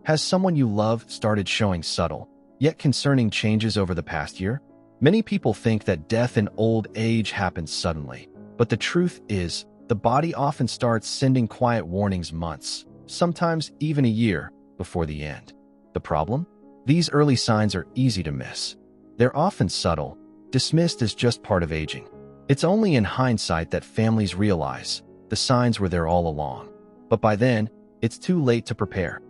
Has someone you love started showing subtle, yet concerning changes over the past year? Many people think that death in old age happens suddenly, but the truth is, the body often starts sending quiet warnings months, sometimes even a year, before the end. The problem? These early signs are easy to miss. They're often subtle, dismissed as just part of aging. It's only in hindsight that families realize the signs were there all along. But by then, it's too late to prepare.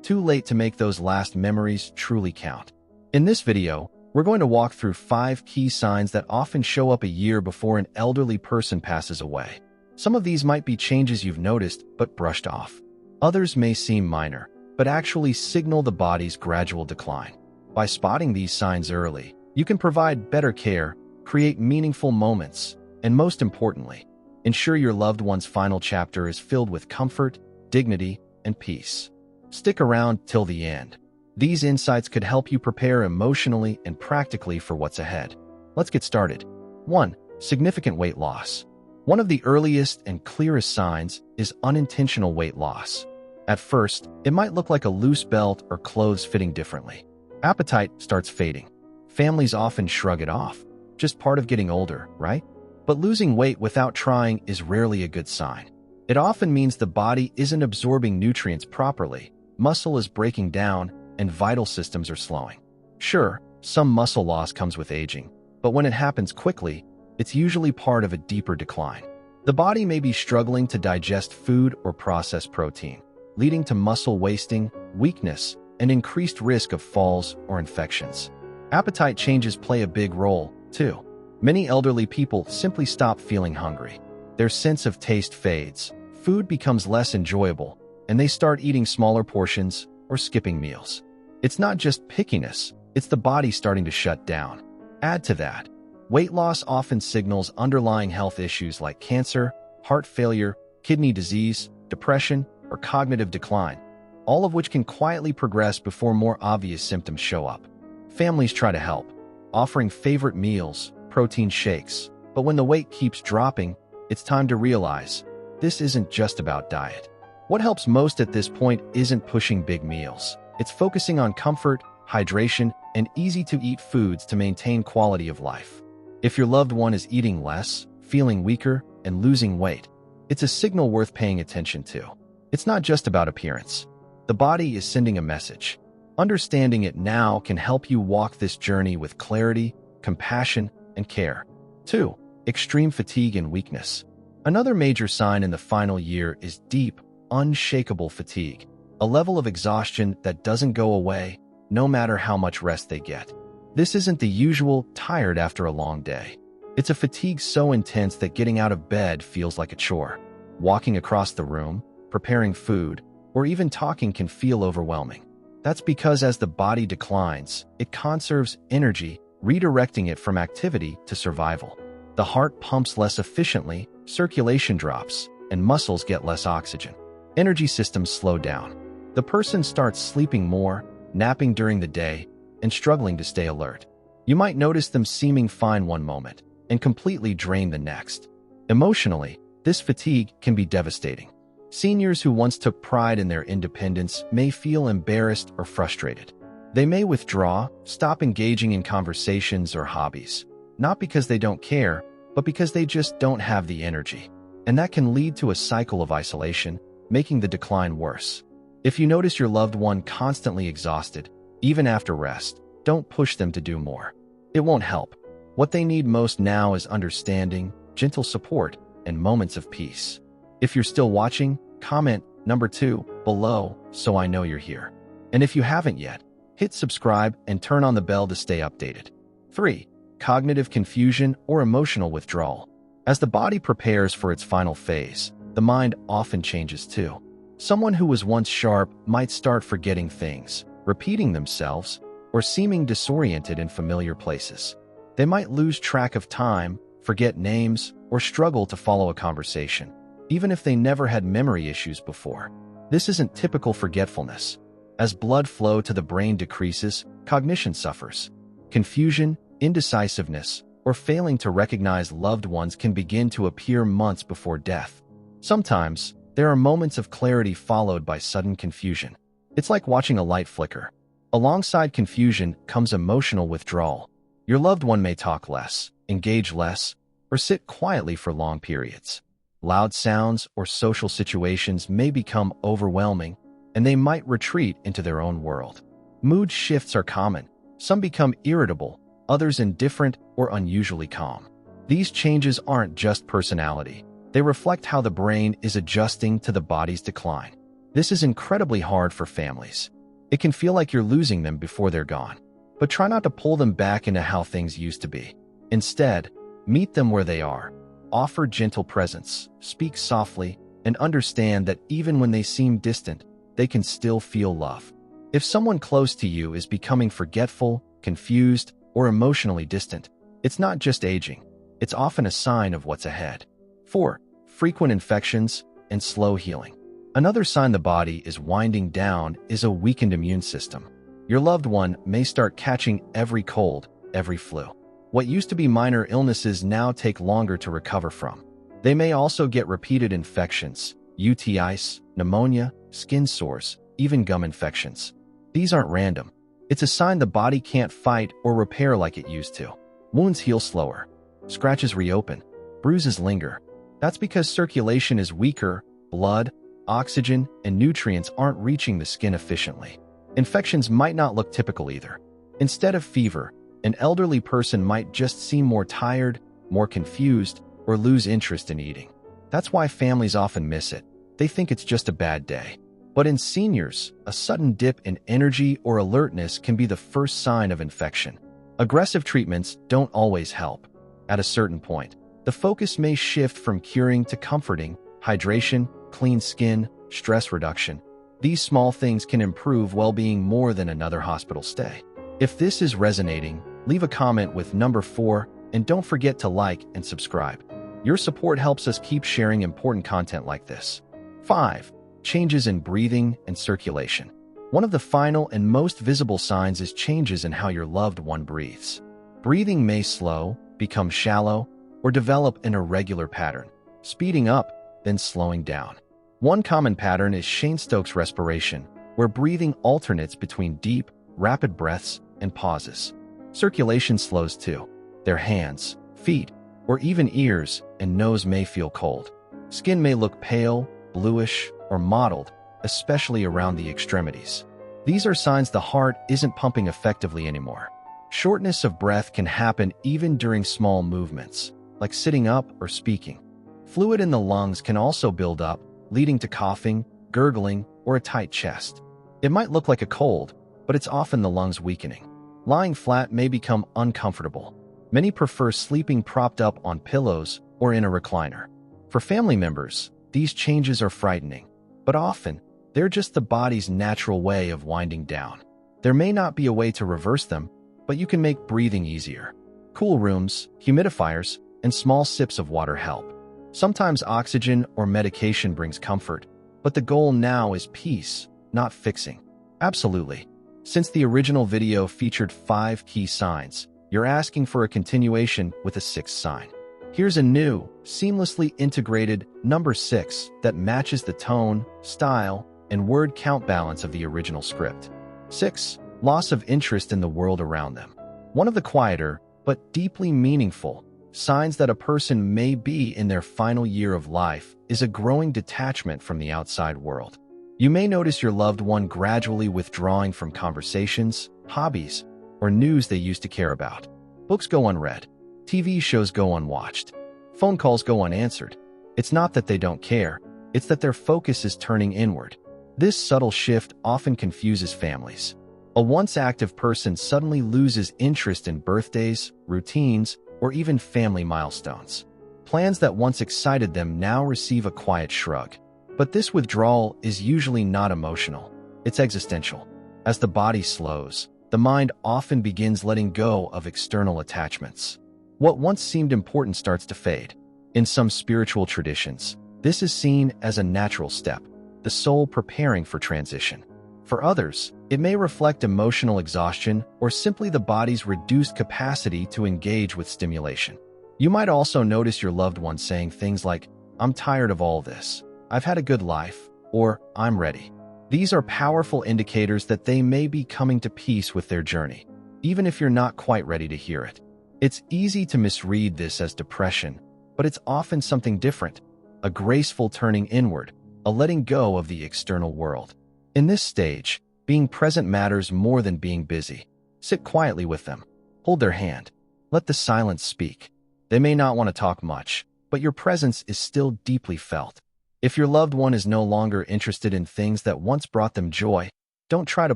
Too late to make those last memories truly count. In this video, we're going to walk through 5 key signs that often show up a year before an elderly person passes away. Some of these might be changes you've noticed but brushed off. Others may seem minor, but actually signal the body's gradual decline. By spotting these signs early, you can provide better care, create meaningful moments, and most importantly, ensure your loved one's final chapter is filled with comfort, dignity, and peace. Stick around till the end. These insights could help you prepare emotionally and practically for what's ahead. Let's get started. 1. Significant weight loss. One of the earliest and clearest signs is unintentional weight loss. At first, it might look like a loose belt or clothes fitting differently. Appetite starts fading. Families often shrug it off. Just part of getting older, right? But losing weight without trying is rarely a good sign. It often means the body isn't absorbing nutrients properly, muscle is breaking down, and vital systems are slowing. Sure, some muscle loss comes with aging, but when it happens quickly, it's usually part of a deeper decline. The body may be struggling to digest food or process protein, leading to muscle wasting, weakness, and increased risk of falls or infections. Appetite changes play a big role, too. Many elderly people simply stop feeling hungry. Their sense of taste fades, food becomes less enjoyable, and they start eating smaller portions or skipping meals. It's not just pickiness, it's the body starting to shut down. Add to that, weight loss often signals underlying health issues like cancer, heart failure, kidney disease, depression, or cognitive decline, all of which can quietly progress before more obvious symptoms show up. Families try to help, offering favorite meals, protein shakes, but when the weight keeps dropping, it's time to realize this isn't just about diet. What helps most at this point isn't pushing big meals. It's focusing on comfort, hydration, and easy-to-eat foods to maintain quality of life. If your loved one is eating less, feeling weaker, and losing weight, it's a signal worth paying attention to. It's not just about appearance. The body is sending a message. Understanding it now can help you walk this journey with clarity, compassion, and care. 2. Extreme fatigue and weakness. Another major sign in the final year is deep, unshakable fatigue, a level of exhaustion that doesn't go away no matter how much rest they get. This isn't the usual tired after a long day. It's a fatigue so intense that getting out of bed feels like a chore. Walking across the room, preparing food, or even talking can feel overwhelming. That's because as the body declines, it conserves energy, redirecting it from activity to survival. The heart pumps less efficiently, circulation drops, and muscles get less oxygen. Energy systems slow down. The person starts sleeping more, napping during the day, and struggling to stay alert. You might notice them seeming fine one moment and completely drained the next. Emotionally, this fatigue can be devastating. Seniors who once took pride in their independence may feel embarrassed or frustrated. They may withdraw, stop engaging in conversations or hobbies, not because they don't care, but because they just don't have the energy. And that can lead to a cycle of isolation, making the decline worse. If you notice your loved one constantly exhausted, even after rest, don't push them to do more. It won't help. What they need most now is understanding, gentle support, and moments of peace. If you're still watching, comment number 2 below so I know you're here. And if you haven't yet, hit subscribe and turn on the bell to stay updated. 3. Cognitive confusion or emotional withdrawal. As the body prepares for its final phase, the mind often changes too. Someone who was once sharp might start forgetting things, repeating themselves, or seeming disoriented in familiar places. They might lose track of time, forget names, or struggle to follow a conversation, even if they never had memory issues before. This isn't typical forgetfulness. As blood flow to the brain decreases, cognition suffers. Confusion, indecisiveness, or failing to recognize loved ones can begin to appear months before death. Sometimes, there are moments of clarity followed by sudden confusion. It's like watching a light flicker. Alongside confusion comes emotional withdrawal. Your loved one may talk less, engage less, or sit quietly for long periods. Loud sounds or social situations may become overwhelming, and they might retreat into their own world. Mood shifts are common. Some become irritable, others indifferent or unusually calm. These changes aren't just personality. They reflect how the brain is adjusting to the body's decline. This is incredibly hard for families. It can feel like you're losing them before they're gone. But try not to pull them back into how things used to be. Instead, meet them where they are. Offer gentle presence, speak softly, and understand that even when they seem distant, they can still feel love. If someone close to you is becoming forgetful, confused, or emotionally distant, it's not just aging. It's often a sign of what's ahead. 4. Frequent infections and slow healing. Another sign the body is winding down is a weakened immune system. Your loved one may start catching every cold, every flu. What used to be minor illnesses now take longer to recover from. They may also get repeated infections, UTIs, pneumonia, skin sores, even gum infections. These aren't random. It's a sign the body can't fight or repair like it used to. Wounds heal slower. Scratches reopen. Bruises linger. That's because circulation is weaker, blood, oxygen, and nutrients aren't reaching the skin efficiently. Infections might not look typical either. Instead of fever, an elderly person might just seem more tired, more confused, or lose interest in eating. That's why families often miss it. They think it's just a bad day. But in seniors, a sudden dip in energy or alertness can be the first sign of infection. Aggressive treatments don't always help. At a certain point, the focus may shift from curing to comforting, hydration, clean skin, stress reduction. These small things can improve well-being more than another hospital stay. If this is resonating, leave a comment with number 4 and don't forget to like and subscribe. Your support helps us keep sharing important content like this. 5. Changes in breathing and circulation. One of the final and most visible signs is changes in how your loved one breathes. Breathing may slow, become shallow, or develop an irregular pattern, speeding up, then slowing down. One common pattern is Cheyne-Stokes respiration, where breathing alternates between deep, rapid breaths and pauses. Circulation slows too. Their hands, feet, or even ears and nose may feel cold. Skin may look pale, bluish, or mottled, especially around the extremities. These are signs the heart isn't pumping effectively anymore. Shortness of breath can happen even during small movements, like sitting up or speaking. Fluid in the lungs can also build up, leading to coughing, gurgling, or a tight chest. It might look like a cold, but it's often the lungs weakening. Lying flat may become uncomfortable. Many prefer sleeping propped up on pillows or in a recliner. For family members, these changes are frightening, but often, they're just the body's natural way of winding down. There may not be a way to reverse them, but you can make breathing easier. Cool rooms, humidifiers, and small sips of water help. Sometimes oxygen or medication brings comfort, but the goal now is peace, not fixing. Absolutely. Since the original video featured 5 key signs, you're asking for a continuation with a 6th sign. Here's a new, seamlessly integrated number 6 that matches the tone, style, and word count balance of the original script. 6. Loss of interest in the world around them. One of the quieter, but deeply meaningful, signs that a person may be in their final year of life is a growing detachment from the outside world. You may notice your loved one gradually withdrawing from conversations, hobbies, or news they used to care about. Books go unread. TV shows go unwatched. Phone calls go unanswered. It's not that they don't care, it's that their focus is turning inward. This subtle shift often confuses families. A once active person suddenly loses interest in birthdays, routines, or even family milestones. Plans that once excited them now receive a quiet shrug. But this withdrawal is usually not emotional. It's existential. As the body slows, the mind often begins letting go of external attachments. What once seemed important starts to fade. In some spiritual traditions, this is seen as a natural step, the soul preparing for transition. For others, it may reflect emotional exhaustion or simply the body's reduced capacity to engage with stimulation. You might also notice your loved one saying things like, "I'm tired of all this. I've had a good life," or "I'm ready." These are powerful indicators that they may be coming to peace with their journey, even if you're not quite ready to hear it. It's easy to misread this as depression, but it's often something different, a graceful turning inward, a letting go of the external world. In this stage, being present matters more than being busy. Sit quietly with them. Hold their hand. Let the silence speak. They may not want to talk much, but your presence is still deeply felt. If your loved one is no longer interested in things that once brought them joy, don't try to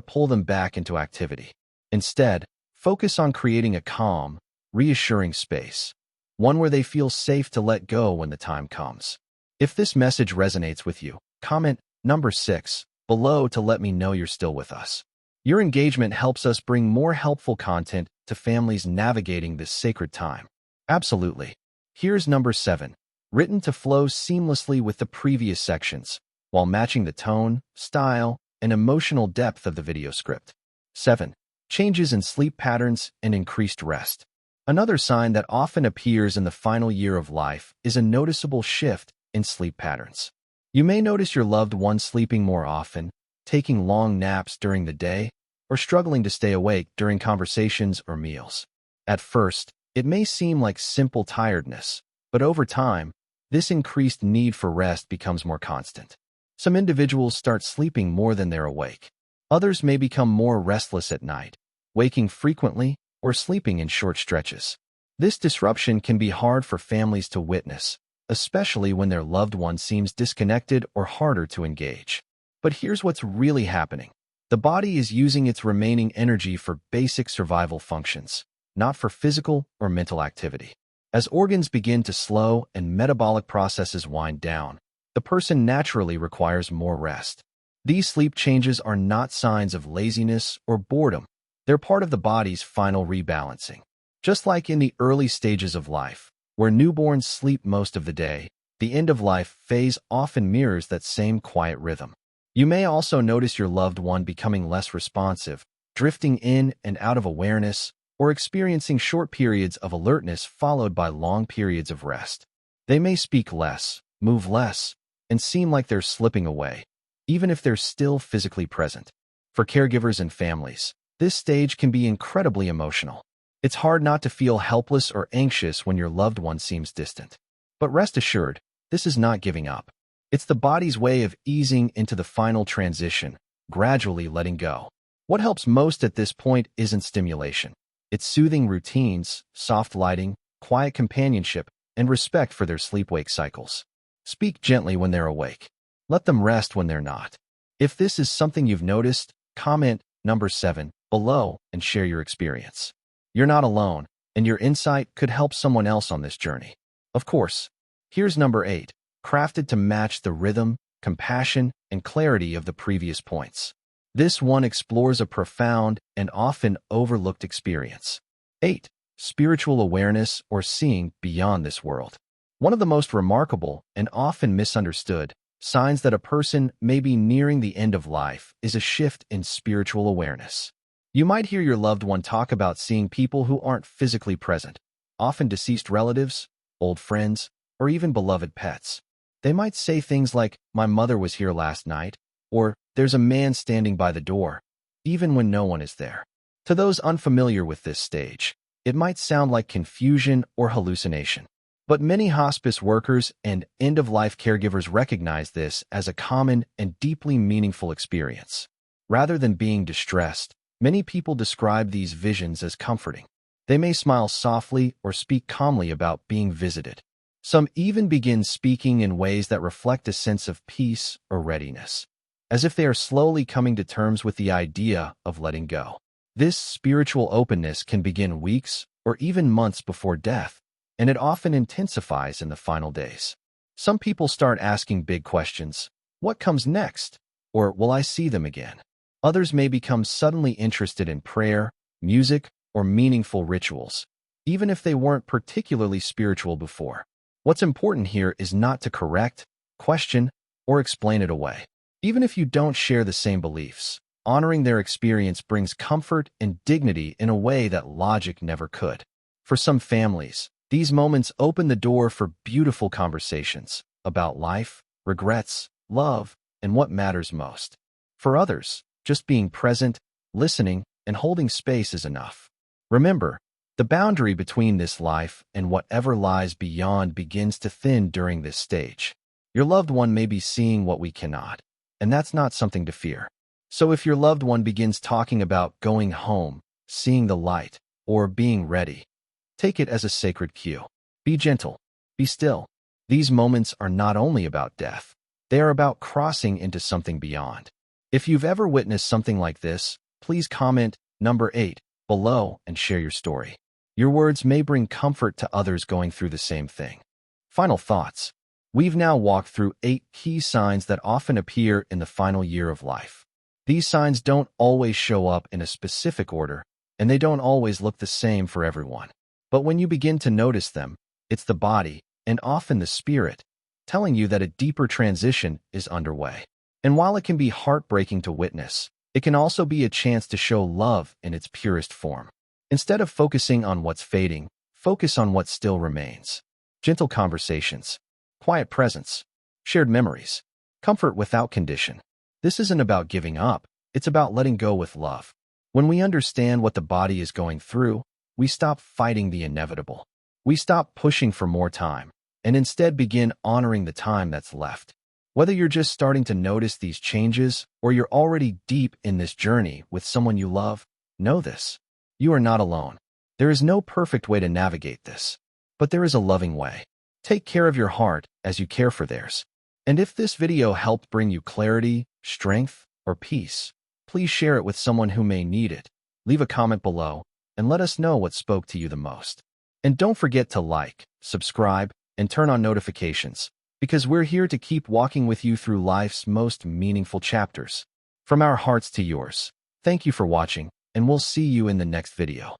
pull them back into activity. Instead, focus on creating a calm, reassuring space, one where they feel safe to let go when the time comes. If this message resonates with you, comment number 6 below to let me know you're still with us. Your engagement helps us bring more helpful content to families navigating this sacred time. Absolutely. Here's number 7, written to flow seamlessly with the previous sections, while matching the tone, style, and emotional depth of the video script. 7. Changes in sleep patterns and increased rest. Another sign that often appears in the final year of life is a noticeable shift in sleep patterns. You may notice your loved one sleeping more often, taking long naps during the day, or struggling to stay awake during conversations or meals. At first, it may seem like simple tiredness, but over time, this increased need for rest becomes more constant. Some individuals start sleeping more than they're awake. Others may become more restless at night, waking frequently or sleeping in short stretches. This disruption can be hard for families to witness, especially when their loved one seems disconnected or harder to engage. But here's what's really happening. The body is using its remaining energy for basic survival functions, not for physical or mental activity. As organs begin to slow and metabolic processes wind down, the person naturally requires more rest. These sleep changes are not signs of laziness or boredom. They're part of the body's final rebalancing. Just like in the early stages of life, where newborns sleep most of the day, the end-of-life phase often mirrors that same quiet rhythm. You may also notice your loved one becoming less responsive, drifting in and out of awareness, or experiencing short periods of alertness followed by long periods of rest. They may speak less, move less, and seem like they're slipping away, even if they're still physically present. For caregivers and families, this stage can be incredibly emotional. It's hard not to feel helpless or anxious when your loved one seems distant. But rest assured, this is not giving up. It's the body's way of easing into the final transition, gradually letting go. What helps most at this point isn't stimulation. It's soothing routines, soft lighting, quiet companionship, and respect for their sleep-wake cycles. Speak gently when they're awake. Let them rest when they're not. If this is something you've noticed, comment number 7 below and share your experience. You're not alone, and your insight could help someone else on this journey. Of course, here's number 8, crafted to match the rhythm, compassion, and clarity of the previous points. This one explores a profound and often overlooked experience. 8. Spiritual awareness or seeing beyond this world. One of the most remarkable and often misunderstood signs that a person may be nearing the end of life is a shift in spiritual awareness. You might hear your loved one talk about seeing people who aren't physically present, often deceased relatives, old friends, or even beloved pets. They might say things like, "My mother was here last night," or "There's a man standing by the door," even when no one is there. To those unfamiliar with this stage, it might sound like confusion or hallucination. But many hospice workers and end-of-life caregivers recognize this as a common and deeply meaningful experience. Rather than being distressed, many people describe these visions as comforting. They may smile softly or speak calmly about being visited. Some even begin speaking in ways that reflect a sense of peace or readiness, as if they are slowly coming to terms with the idea of letting go. This spiritual openness can begin weeks or even months before death, and it often intensifies in the final days. Some people start asking big questions. What comes next? Or will I see them again? Others may become suddenly interested in prayer, music, or meaningful rituals, even if they weren't particularly spiritual before. What's important here is not to correct, question, or explain it away. Even if you don't share the same beliefs, honoring their experience brings comfort and dignity in a way that logic never could. For some families, these moments open the door for beautiful conversations about life, regrets, love, and what matters most. For others, just being present, listening, and holding space is enough. Remember, the boundary between this life and whatever lies beyond begins to thin during this stage. Your loved one may be seeing what we cannot, and that's not something to fear. So if your loved one begins talking about going home, seeing the light, or being ready, take it as a sacred cue. Be gentle. Be still. These moments are not only about death. They are about crossing into something beyond. If you've ever witnessed something like this, please comment number 8 below and share your story. Your words may bring comfort to others going through the same thing. Final thoughts. We've now walked through 8 key signs that often appear in the final year of life. These signs don't always show up in a specific order, and they don't always look the same for everyone. But when you begin to notice them, it's the body, and often the spirit, telling you that a deeper transition is underway. And while it can be heartbreaking to witness, it can also be a chance to show love in its purest form. Instead of focusing on what's fading, focus on what still remains. Gentle conversations, quiet presence, shared memories, comfort without condition. This isn't about giving up, it's about letting go with love. When we understand what the body is going through, we stop fighting the inevitable. We stop pushing for more time, and instead begin honoring the time that's left. Whether you're just starting to notice these changes or you're already deep in this journey with someone you love, know this. You are not alone. There is no perfect way to navigate this, but there is a loving way. Take care of your heart as you care for theirs. And if this video helped bring you clarity, strength, or peace, please share it with someone who may need it. Leave a comment below and let us know what spoke to you the most. And don't forget to like, subscribe, and turn on notifications, because we're here to keep walking with you through life's most meaningful chapters. From our hearts to yours, thank you for watching, and we'll see you in the next video.